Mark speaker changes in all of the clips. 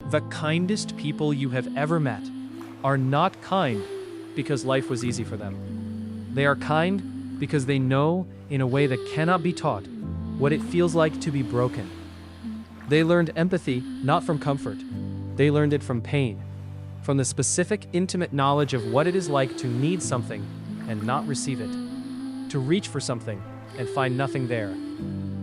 Speaker 1: The kindest people you have ever met are not kind because life was easy for them. They are kind because they know, in a way that cannot be taught, what it feels like to be broken. They learned empathy not from comfort. They learned it from pain, from the specific, intimate knowledge of what it is like to need something and not receive it, to reach for something and find nothing there,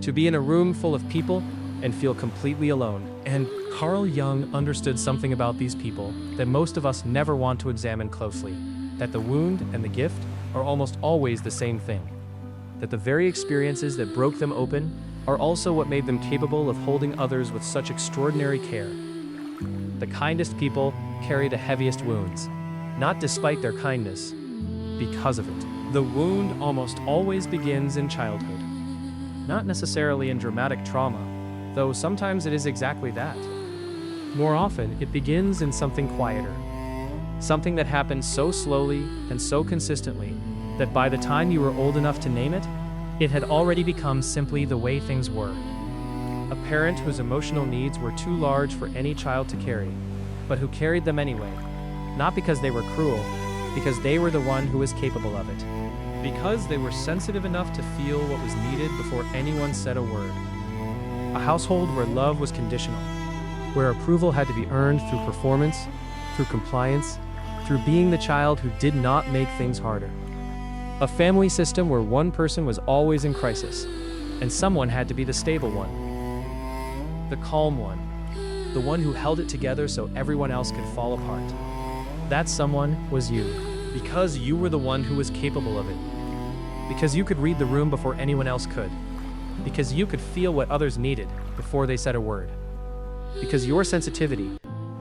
Speaker 1: to be in a room full of people and feel completely alone. And Carl Jung understood something about these people that most of us never want to examine closely, that the wound and the gift are almost always the same thing, that the very experiences that broke them open are also what made them capable of holding others with such extraordinary care. The kindest people carry the heaviest wounds, not despite their kindness, because of it. The wound almost always begins in childhood, not necessarily in dramatic trauma, though sometimes it is exactly that. More often, it begins in something quieter, something that happens so slowly and so consistently that by the time you were old enough to name it, it had already become simply the way things were. A parent whose emotional needs were too large for any child to carry, but who carried them anyway, not because they were cruel, because they were the one who was capable of it, because they were sensitive enough to feel what was needed before anyone said a word. A household where love was conditional, where approval had to be earned through performance, through compliance, through being the child who did not make things harder. A family system where one person was always in crisis, and someone had to be the stable one, the calm one, the one who held it together so everyone else could fall apart. That someone was you, because you were the one who was capable of it, because you could read the room before anyone else could, because you could feel what others needed before they said a word, because your sensitivity,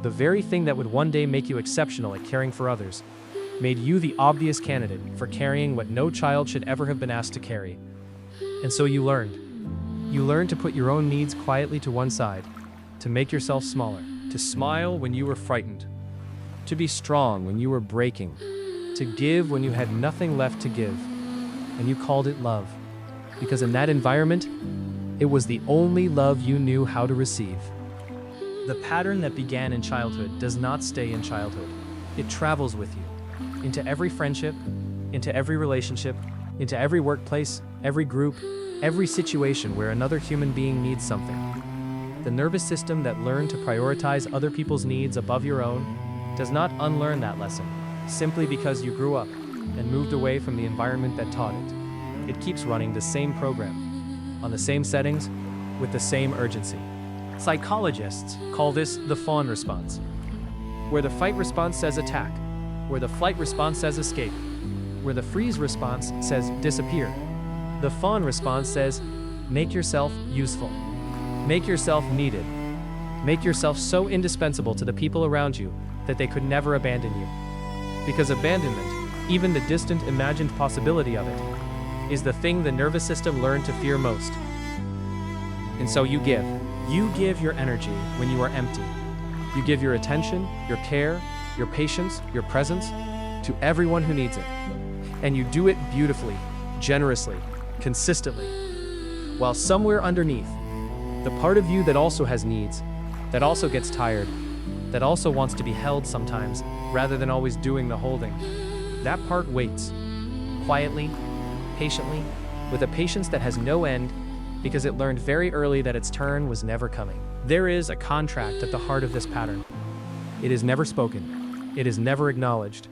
Speaker 1: the very thing that would one day make you exceptional at caring for others, made you the obvious candidate for carrying what no child should ever have been asked to carry. And so you learned. You learned to put your own needs quietly to one side, to make yourself smaller, to smile when you were frightened, to be strong when you were breaking, to give when you had nothing left to give. And you called it love, because in that environment, it was the only love you knew how to receive. The pattern that began in childhood does not stay in childhood. It travels with you, into every friendship, into every relationship, into every workplace, every group, every situation where another human being needs something. The nervous system that learned to prioritize other people's needs above your own does not unlearn that lesson, simply because you grew up and moved away from the environment that taught it. It keeps running the same program, on the same settings, with the same urgency. Psychologists call this the fawn response, where the fight response says attack, where the flight response says escape, where the freeze response says disappear. The fawn response says, make yourself useful, make yourself needed, make yourself so indispensable to the people around you that they could never abandon you. Because abandonment, even the distant imagined possibility of it, is the thing the nervous system learned to fear most. And so you give. You give your energy when you are empty. You give your attention, your care, your patience, your presence to everyone who needs it. And you do it beautifully, generously, consistently. While somewhere underneath, the part of you that also has needs, that also gets tired, that also wants to be held sometimes, rather than always doing the holding, that part waits, quietly, patiently, with a patience that has no end, because it learned very early that its turn was never coming. There is a contract at the heart of this pattern. It is never spoken, it is never acknowledged,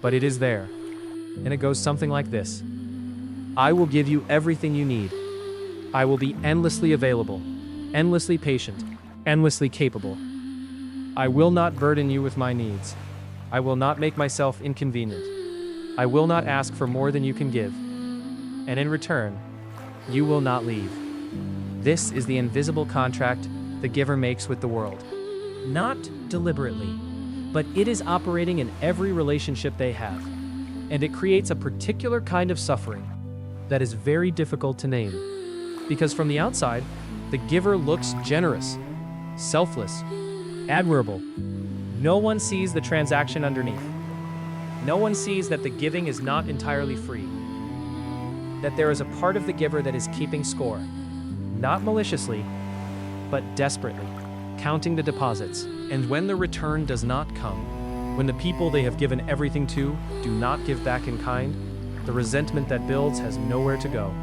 Speaker 1: but it is there. And it goes something like this. I will give you everything you need. I will be endlessly available, endlessly patient, endlessly capable. I will not burden you with my needs. I will not make myself inconvenient. I will not ask for more than you can give. And in return, you will not leave. This is the invisible contract the giver makes with the world. Not deliberately, but it is operating in every relationship they have. And it creates a particular kind of suffering that is very difficult to name. Because from the outside, the giver looks generous, selfless, admirable. No one sees the transaction underneath. No one sees that the giving is not entirely free. That there is a part of the giver that is keeping score, not maliciously, but desperately, counting the deposits, And when the return does not come, when the people they have given everything to do not give back in kind, the resentment that builds has nowhere to go.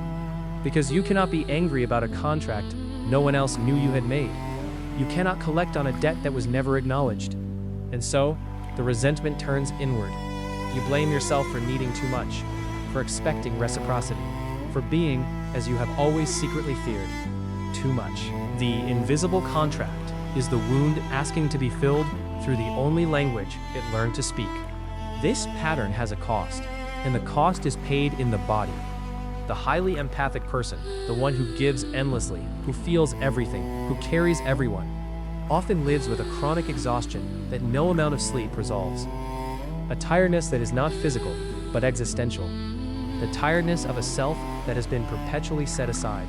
Speaker 1: Because you cannot be angry about a contract no one else knew you had made. You cannot collect on a debt that was never acknowledged. And so, the resentment turns inward. You blame yourself for needing too much, for expecting reciprocity, for being, as you have always secretly feared, too much. The invisible contract is the wound asking to be filled through the only language it learned to speak. This pattern has a cost, and the cost is paid in the body. The highly empathic person, the one who gives endlessly, who feels everything, who carries everyone, often lives with a chronic exhaustion that no amount of sleep resolves. A tiredness that is not physical, but existential. The tiredness of a self that has been perpetually set aside.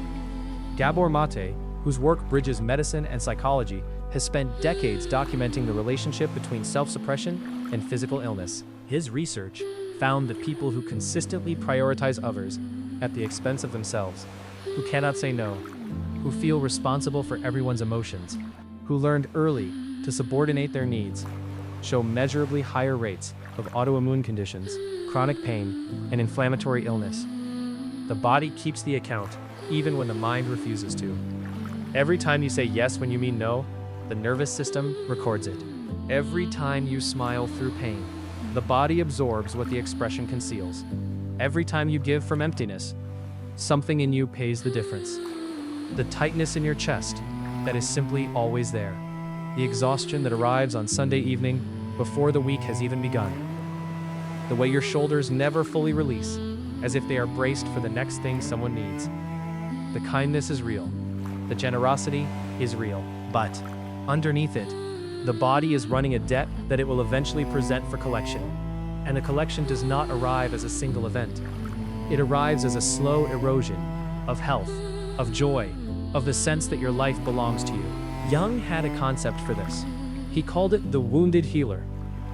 Speaker 1: Gabor Mate, whose work bridges medicine and psychology, has spent decades documenting the relationship between self-suppression and physical illness. His research found that people who consistently prioritize others at the expense of themselves, who cannot say no, who feel responsible for everyone's emotions, who learned early to subordinate their needs, show measurably higher rates of autoimmune conditions, chronic pain, and inflammatory illness. The body keeps the account, even when the mind refuses to. Every time you say yes when you mean no, the nervous system records it. Every time you smile through pain, the body absorbs what the expression conceals. Every time you give from emptiness, something in you pays the difference. The tightness in your chest that is simply always there. The exhaustion that arrives on Sunday evening before the week has even begun. The way your shoulders never fully release, as if they are braced for the next thing someone needs. The kindness is real. The generosity is real. But underneath it, the body is running a debt that it will eventually present for collection. And the collection does not arrive as a single event. It arrives as a slow erosion of health, of joy, of the sense that your life belongs to you. Jung had a concept for this. He called it the wounded healer.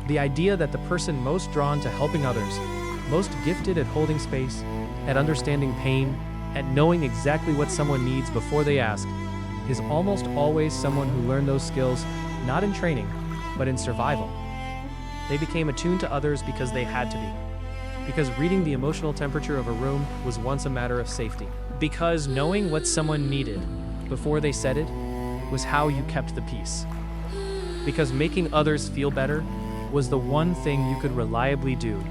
Speaker 1: The idea that the person most drawn to helping others, most gifted at holding space, at understanding pain, at knowing exactly what someone needs before they ask, is almost always someone who learned those skills not in training, but in survival. They became attuned to others because they had to be. Because reading the emotional temperature of a room was once a matter of safety. Because knowing what someone needed before they said it was how you kept the peace. Because making others feel better was the one thing you could reliably do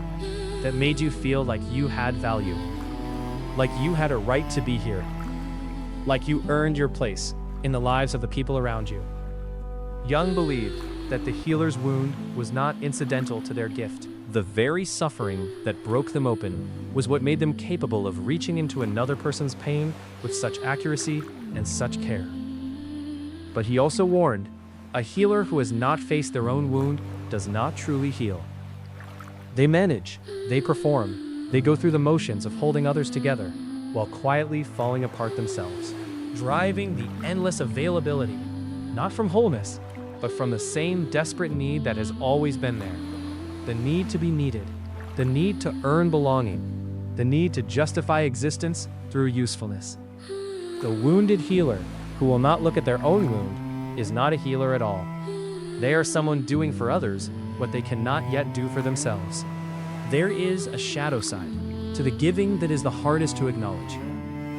Speaker 1: that made you feel like you had value, like you had a right to be here, like you earned your place in the lives of the people around you. Jung believed that the healer's wound was not incidental to their gift. The very suffering that broke them open was what made them capable of reaching into another person's pain with such accuracy and such care. But he also warned, a healer who has not faced their own wound does not truly heal. They manage, they perform, they go through the motions of holding others together while quietly falling apart themselves, driving the endless availability, not from wholeness, but from the same desperate need that has always been there. The need to be needed, the need to earn belonging, the need to justify existence through usefulness. The wounded healer who will not look at their own wound is not a healer at all. They are someone doing for others what they cannot yet do for themselves. There is a shadow side to the giving that is the hardest to acknowledge,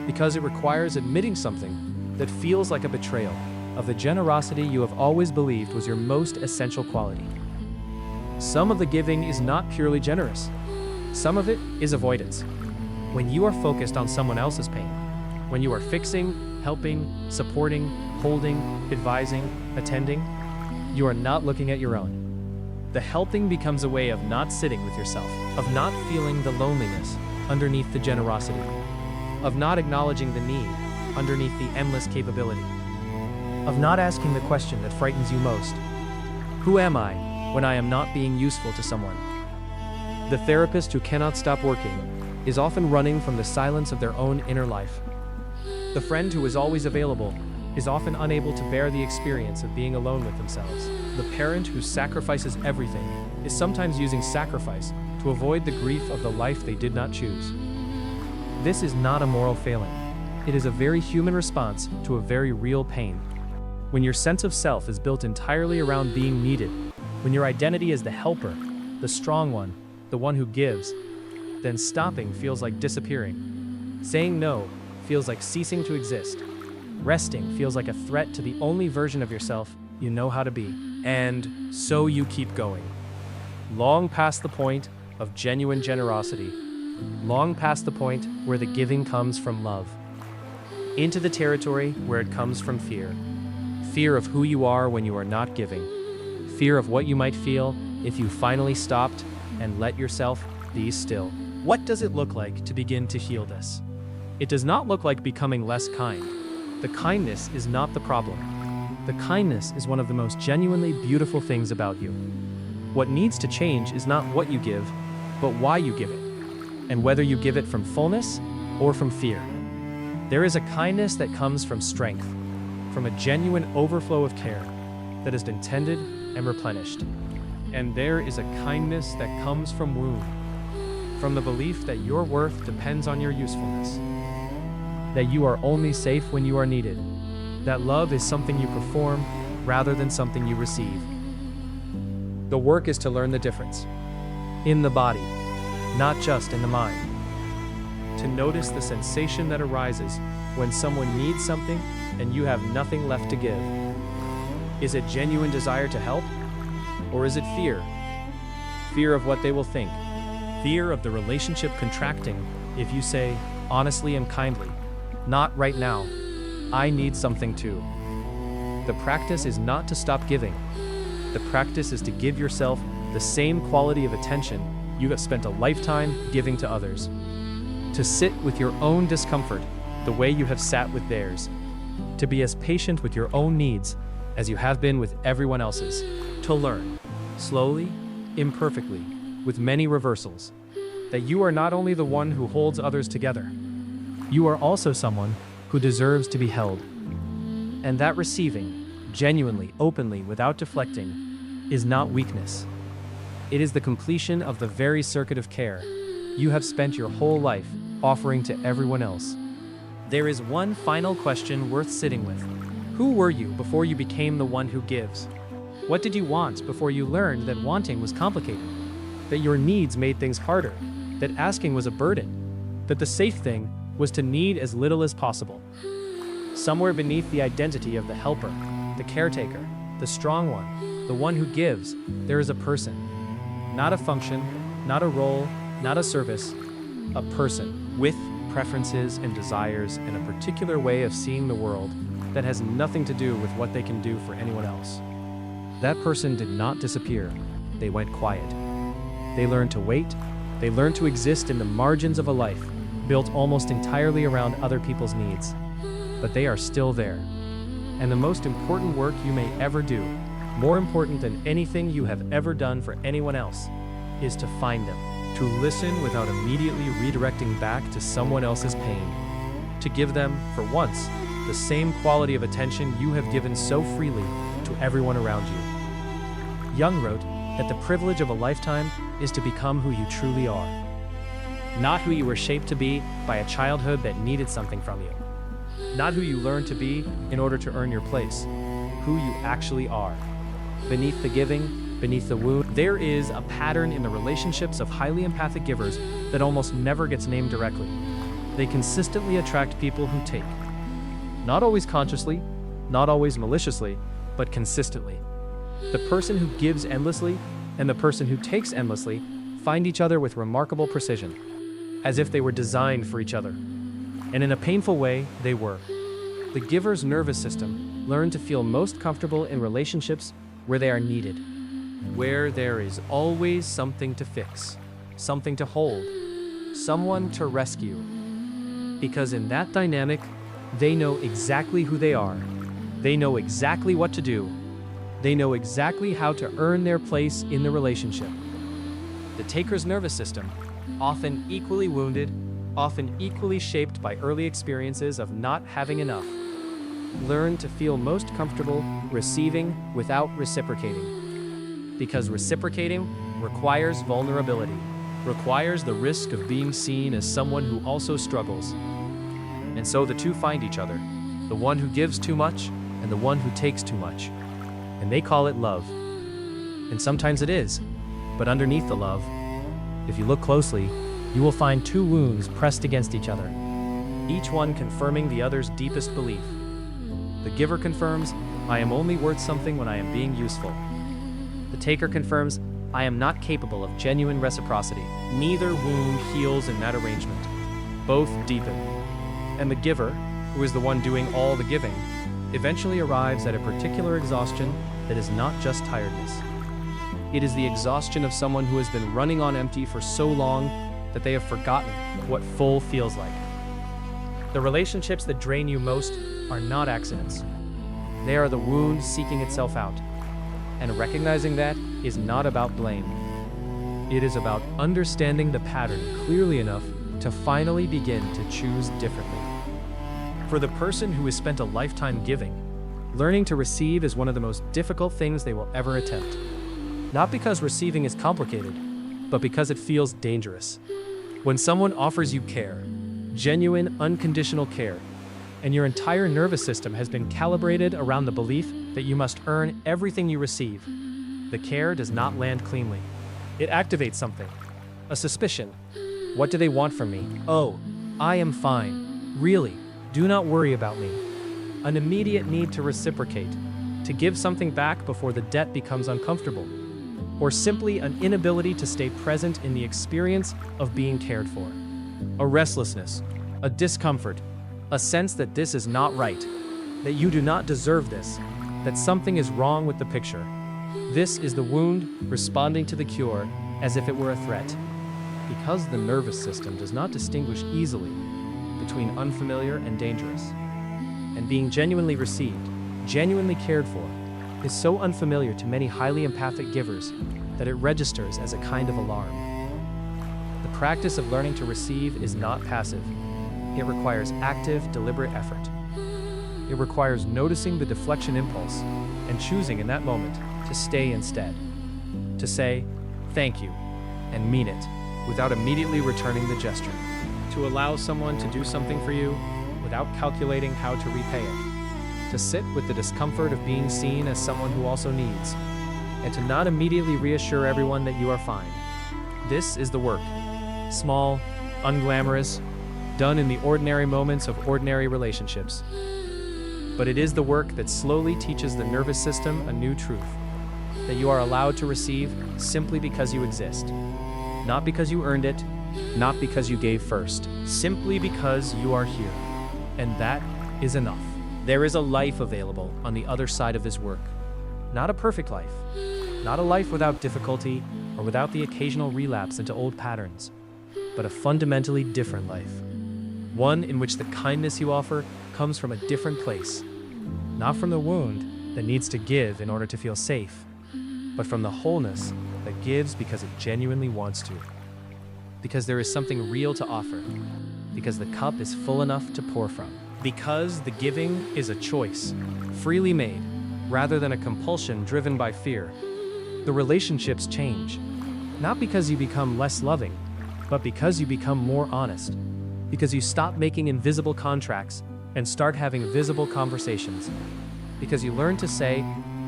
Speaker 1: because it requires admitting something that feels like a betrayal of the generosity you have always believed was your most essential quality. Some of the giving is not purely generous. Some of it is avoidance. When you are focused on someone else's pain, when you are fixing, helping, supporting, holding, advising, attending, you are not looking at your own. The helping becomes a way of not sitting with yourself, of not feeling the loneliness underneath the generosity, of not acknowledging the need underneath the endless capability, of not asking the question that frightens you most. Who am I when I am not being useful to someone? The therapist who cannot stop working is often running from the silence of their own inner life. The friend who is always available is often unable to bear the experience of being alone with themselves. The parent who sacrifices everything is sometimes using sacrifice to avoid the grief of the life they did not choose. This is not a moral failing. It is a very human response to a very real pain. When your sense of self is built entirely around being needed, when your identity is the helper, the strong one, the one who gives, then stopping feels like disappearing. Saying no feels like ceasing to exist. Resting feels like a threat to the only version of yourself you know how to be. And so you keep going. Long past the point of genuine generosity. Long past the point where the giving comes from love. Into the territory where it comes from fear. Fear of who you are when you are not giving. Fear of what you might feel if you finally stopped and let yourself be still. What does it look like to begin to heal this? It does not look like becoming less kind. The kindness is not the problem. The kindness is one of the most genuinely beautiful things about you. What needs to change is not what you give, but why you give it, and whether you give it from fullness or from fear. There is a kindness that comes from strength, from a genuine overflow of care that is intended and replenished. And there is a kindness that comes from wound, from the belief that your worth depends on your usefulness, that you are only safe when you are needed, that love is something you perform rather than something you receive. The work is to learn the difference in the body, not just in the mind. To notice the sensation that arises when someone needs something and you have nothing left to give. Is it genuine desire to help? Or is it fear? Fear of what they will think. Fear of the relationship contracting if you say, honestly and kindly, not right now. I need something too. The practice is not to stop giving. The practice is to give yourself the same quality of attention you have spent a lifetime giving to others. To sit with your own discomfort the way you have sat with theirs. To be as patient with your own needs as you have been with everyone else's. To learn, slowly, imperfectly, with many reversals, that you are not only the one who holds others together, you are also someone who deserves to be held. And that receiving, genuinely, openly, without deflecting, is not weakness. It is the completion of the very circuit of care you have spent your whole life offering to everyone else. There is one final question worth sitting with. Who were you before you became the one who gives? What did you want before you learned that wanting was complicated? That your needs made things harder? That asking was a burden? That the safe thing was to need as little as possible? Somewhere beneath the identity of the helper, the caretaker, the strong one, the one who gives, there is a person. Not a function, not a role, not a service, a person with preferences and desires and a particular way of seeing the world that has nothing to do with what they can do for anyone else. That person did not disappear. They went quiet. They learned to wait. They learned to exist in the margins of a life built almost entirely around other people's needs. But they are still there. And the most important work you may ever do, more important than anything you have ever done for anyone else, is to find them, to listen without immediately redirecting back to someone else's pain, to give them, for once, the same quality of attention you have given so freely to everyone around you. Jung wrote that the privilege of a lifetime is to become who you truly are. Not who you were shaped to be by a childhood that needed something from you. Not who you learned to be in order to earn your place. Who you actually are. Beneath the giving, beneath the wound, there is a pattern in the relationships of highly empathic givers that almost never gets named directly. They consistently attract people who take. Not always consciously, not always maliciously, but consistently. The person who gives endlessly and the person who takes endlessly find each other with remarkable precision, as if they were designed for each other. And in a painful way, they were. The giver's nervous system learned to feel most comfortable in relationships where they are needed, where there is always something to fix, something to hold, someone to rescue. Because in that dynamic, they know exactly who they are. They know exactly what to do. They know exactly how to earn their place in the relationship. The taker's nervous system, often equally wounded, often equally shaped by early experiences of not having enough, learn to feel most comfortable receiving without reciprocating. Because reciprocating requires vulnerability, requires the risk of being seen as someone who also struggles. And so the two find each other, the one who gives too much and the one who takes too much. And they call it love. And sometimes it is, but underneath the love, if you look closely, you will find two wounds pressed against each other, each one confirming the other's deepest belief. The giver confirms, I am only worth something when I am being useful. The taker confirms, I am not capable of genuine reciprocity. Neither wound heals in that arrangement. Both deepen. And the giver, who is the one doing all the giving, eventually arrives at a particular exhaustion that is not just tiredness. It is the exhaustion of someone who has been running on empty for so long that they have forgotten what full feels like. The relationships that drain you most are not accidents. They are the wound seeking itself out. And recognizing that is not about blame. It is about understanding the pattern clearly enough to finally begin to choose differently. For the person who has spent a lifetime giving, learning to receive is one of the most difficult things they will ever attempt. Not because receiving is complicated, but because it feels dangerous. When someone offers you care, genuine, unconditional care, and your entire nervous system has been calibrated around the belief that you must earn everything you receive, the care does not land cleanly. It activates something, a suspicion. What do they want from me? Oh, I am fine. Really, do not worry about me. An immediate need to reciprocate, to give something back before the debt becomes uncomfortable, or simply an inability to stay present in the experience of being cared for. A restlessness, a discomfort, a sense that this is not right, that you do not deserve this, that something is wrong with the picture. This is the wound responding to the cure as if it were a threat. Because the nervous system does not distinguish easily between unfamiliar and dangerous, and being genuinely received, genuinely cared for, is so unfamiliar to many highly empathic givers that it registers as a kind of alarm. The practice of learning to receive is not passive. It requires active, deliberate effort. It requires noticing the deflection impulse and choosing in that moment to stay instead. To say, thank you, and mean it, without immediately returning the gesture. To allow someone to do something for you without calculating how to repay it. To sit with the discomfort of being seen as someone who also needs, and to not immediately reassure everyone that you are fine. This is the work. Small, unglamorous, done in the ordinary moments of ordinary relationships. But it is the work that slowly teaches the nervous system a new truth, that you are allowed to receive simply because you exist. Not because you earned it, not because you gave first, simply because you are here. And that is enough. There is a life available on the other side of this work. Not a perfect life, not a life without difficulty or without the occasional relapse into old patterns, but a fundamentally different life. One in which the kindness you offer comes from a different place, not from the wound that needs to give in order to feel safe, but from the wholeness that gives because it genuinely wants to. Because there is something real to offer, because the cup is full enough to pour from. Because the giving is a choice, freely made, rather than a compulsion driven by fear. The relationships change, not because you become less loving, but because you become more honest. Because you stop making invisible contracts and start having visible conversations. Because you learn to say,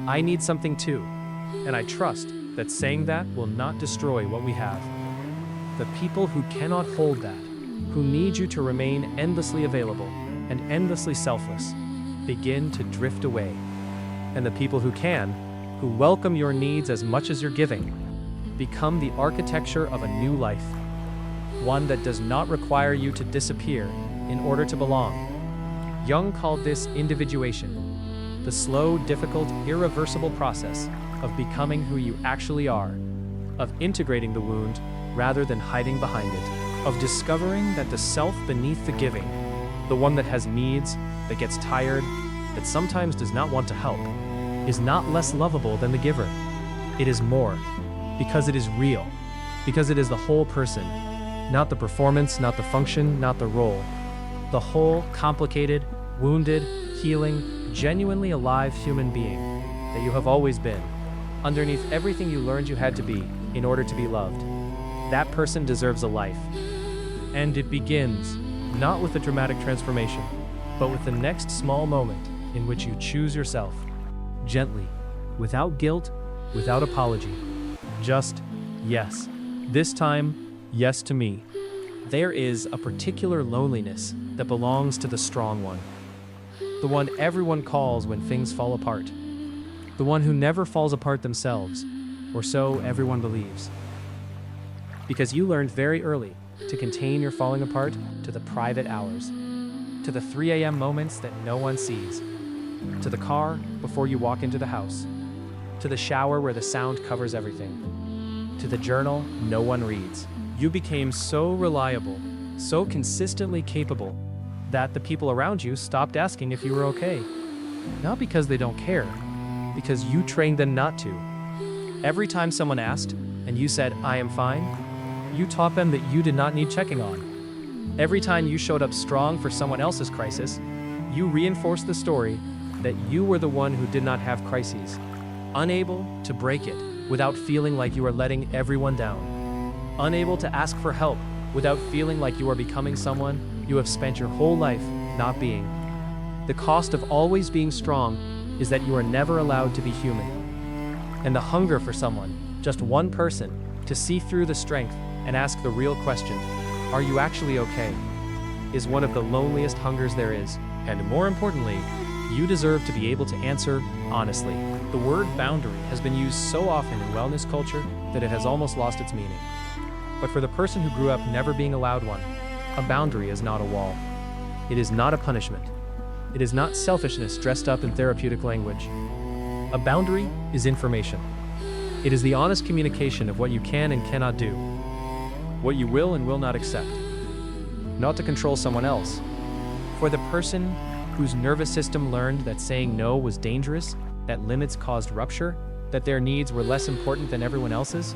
Speaker 1: I need something too, and I trust that saying that will not destroy what we have. The people who cannot hold that, who need you to remain endlessly available and endlessly selfless, begin to drift away. And the people who can, who welcome your needs as much as your giving, become the architecture of a new life. One that does not require you to disappear in order to belong. Jung called this individuation, the slow, difficult, irreversible process of becoming who you actually are, of integrating the wound rather than hiding behind it, of discovering that the self beneath the giving, the one that has needs, that gets tired, that sometimes does not want to help, is not less lovable than the giver. It is more, because it is real, because it is the whole person, not the performance, not the function, not the role. The whole, complicated, wounded, healing, genuinely alive human being that you have always been, underneath everything you learned you had to be in order to be loved. That person deserves a life. And it begins, not with a dramatic transformation, but with the next small moment in which you choose yourself. Gently, without guilt, without apology. Just, yes. This time, yes to me. There is a particular loneliness that belongs to the strong one. The one everyone calls when things fall apart. The one who never falls apart themselves, or so everyone believes. Because you learned very early to contain your falling apart to the private hours, to the 3 a.m. moments that no one sees, to the car before you walk into the house, to the shower where the sound covers everything, to the journal no one reads. You became so reliable, so consistently capable, that the people around you stopped asking if you were okay. Not because they don't care, because you trained them not to. Every time someone asked, and you said, "I am fine," you taught them that you did not need checking on. Every time you showed up strong for someone else's crisis, you reinforced the story that you were the one who did not have crises, unable to break it without feeling like you are letting everyone down, unable to ask for help without feeling like you are becoming someone you have spent your whole life not being. The cost of always being strong is that you are never allowed to be human. And the hunger for someone, just one person, to see through the strength and ask the real question, "Are you actually okay?" is one of the loneliest hungers there is. And more importantly, you deserve to be able to answer honestly. The word boundary has been used so often in wellness culture that it has almost lost its meaning. But for the person who grew up never being allowed one, a boundary is not a wall. It is not a punishment. It is not selfishness dressed up in therapeutic language. A boundary is information. It is the honest communication of what you can and cannot do, what you will and will not accept. Not to control someone else. For the person whose nervous system learned that saying no was dangerous, that limits caused rupture, that their needs were less important than everyone else's,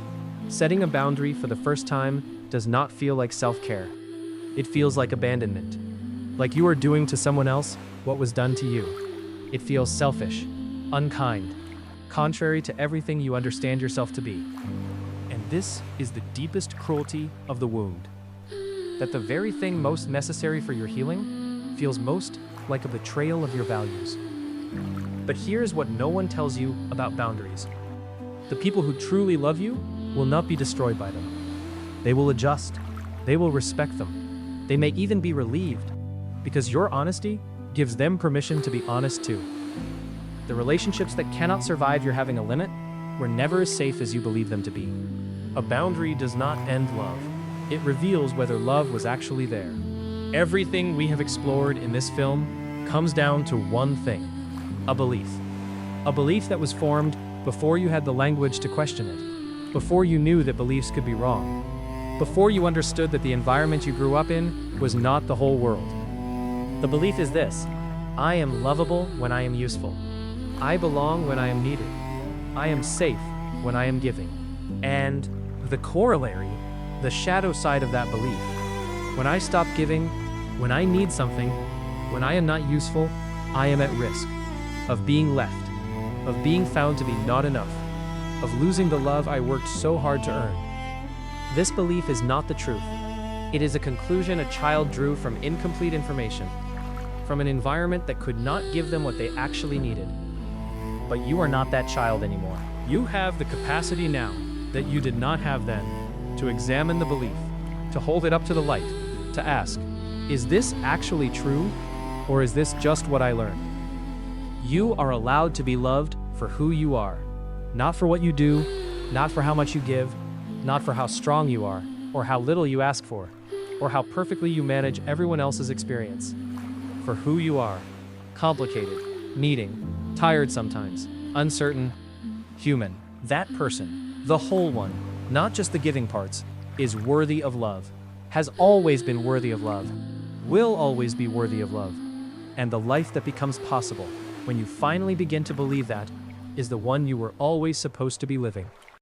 Speaker 1: setting a boundary for the first time does not feel like self-care. It feels like abandonment. Like you are doing to someone else what was done to you. It feels selfish, unkind, contrary to everything you understand yourself to be. And this is the deepest cruelty of the wound. That the very thing most necessary for your healing feels most like a betrayal of your values. But here's what no one tells you about boundaries. The people who truly love you will not be destroyed by them. They will adjust. They will respect them. They may even be relieved, because your honesty gives them permission to be honest too. The relationships that cannot survive your having a limit were never as safe as you believe them to be. A boundary does not end love. It reveals whether love was actually there. Everything we have explored in this film comes down to one thing: a belief. A belief that was formed before you had the language to question it, before you knew that beliefs could be wrong, before you understood that the environment you grew up in was not the whole world. The belief is this: I am lovable when I am useful. I belong when I am needed. I am safe when I am giving. And the corollary, the shadow side of that belief: when I stop giving, when I need something, when I am not useful, I am at risk of being left, of being found to be not enough, of losing the love I worked so hard to earn. This belief is not the truth. It is a conclusion a child drew from incomplete information, from an environment that could not give them what they actually needed. But you are not that child anymore. You have the capacity now that you did not have then to examine the belief, to hold it up to the light, to ask, is this actually true, or is this just what I learned? You are allowed to be loved for who you are, not for what you do, not for how much you give, not for how strong you are, or how little you ask for, or how perfectly you manage everyone else's experience. For who you are: complicated, needing, tired sometimes, uncertain, human. That person, the whole one, not just the giving parts, is worthy of love, has always been worthy of love, will always be worthy of love. And the life that becomes possible when you finally begin to believe that is the one you were always supposed to be living.